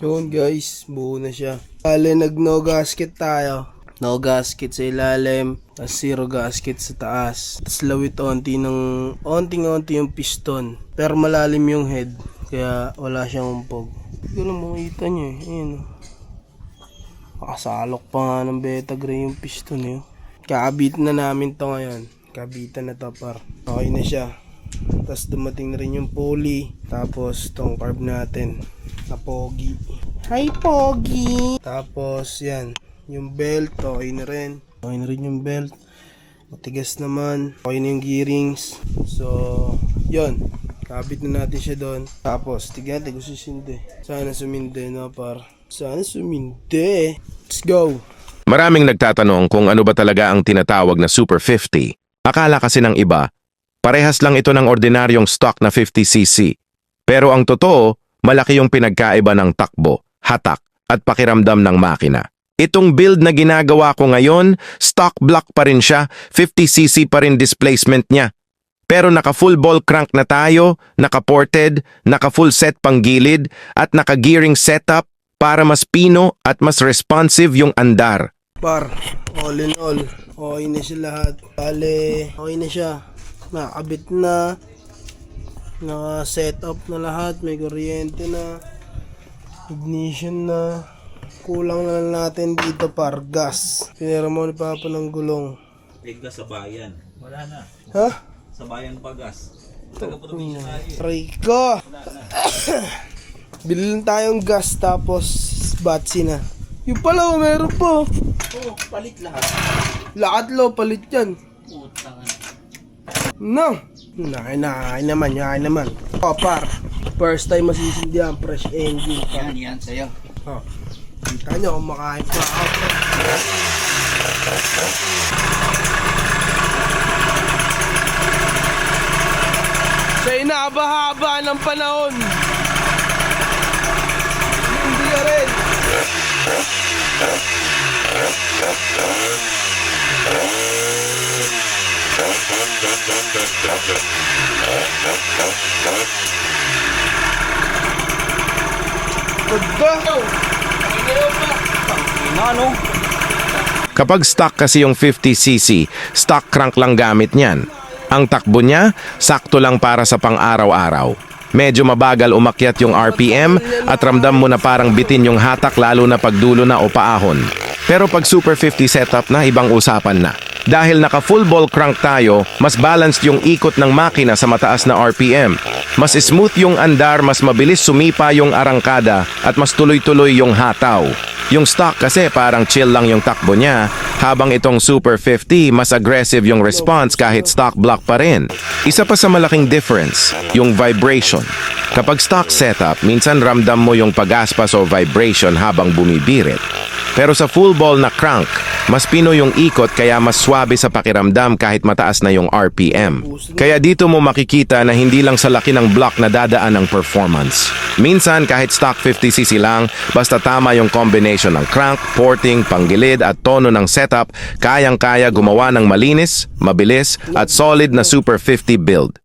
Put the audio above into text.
Yun guys, buo na siya. Bale, nag-no gasket tayo. No gasket sa ilalim, tapos zero gasket sa taas. Tapos lawit onting-onti yung piston. Pero malalim yung head, kaya wala siyang umpog. Hindi ko lang makita nyo eh. Ayan o. Nakasalok pa nga ng beta gray yung piston eh. Kakabit na namin to ngayon. Kabitan na to par. Okay na siya. Tapos dumating na rin yung pulley. Tapos tong carb natin na pogi. Hi pogi! Tapos yan. Yung belt, okay na rin. Okay na rin yung belt. Matigas naman. Okay na yung gearings. So, yun. Kabit na natin siya doon. Tapos, tignan natin kung susinde. Sana suminde na par. Sana suminde. Let's go! Maraming nagtatanong kung ano ba talaga ang tinatawag na Super 50. Akala kasi ng iba, parehas lang ito ng ordinaryong stock na 50cc. Pero ang totoo, malaki yung pinagkaiba ng takbo, hatak, at pakiramdam ng makina. Itong build na ginagawa ko ngayon, stock block pa rin siya, 50cc pa rin displacement niya. Pero naka full ball crank na tayo, naka ported, naka full set pang gilid, at naka gearing setup para mas pino at mas responsive yung andar. Par, all in all, okay na siya lahat. Bale, okay na siya. Nakakabit na. Naka-setup na lahat. May kuryente na. Ignition na. Kulang na lang natin dito par, gas. Pinira mo ni Papa ng gulong. May gas sa bayan. Wala na. Ha? Sa bayan pa gas. Taga-probinsya tayo. Try ko. Bili lang tayong gas tapos batsi na. Yung pala, meron po. Oo, palit lahat. Lahat lo, palit yan. Putang. No. Nakain naman. O par, first time masisindihan, fresh engine. Yan sa'yo. Oh. Kita nyo, kumakain pa ako. Sa inahaba-haba ng panahon. Hindi ka rin. Kapag stock kasi yung 50cc, stock crank lang gamit niyan. Ang takbo niya, sakto lang para sa pang-araw-araw. Medyo mabagal umakyat yung RPM at ramdam mo na parang bitin yung hatak lalo na pagdulo na o paahon. Pero pag Super 50 setup na, ibang usapan na. Dahil naka full ball crank tayo, mas balanced yung ikot ng makina sa mataas na RPM. Mas smooth yung andar, mas mabilis sumipa yung arangkada at mas tuloy-tuloy yung hataw. Yung stock kasi parang chill lang yung takbo niya, habang itong Super 50 mas aggressive yung response kahit stock block pa rin. Isa pa sa malaking difference, yung vibration. Kapag stock setup, minsan ramdam mo yung pagaspas o vibration habang bumibirit. Pero sa full ball na crank, mas pino yung ikot kaya mas swabe sa pakiramdam kahit mataas na yung RPM. Kaya dito mo makikita na hindi lang sa laki ng block na dadaan ang performance. Minsan kahit stock 50cc lang, basta tama yung combination ng crank, porting, panggilid at tono ng setup, kayang-kaya gumawa ng malinis, mabilis at solid na Super 50 build.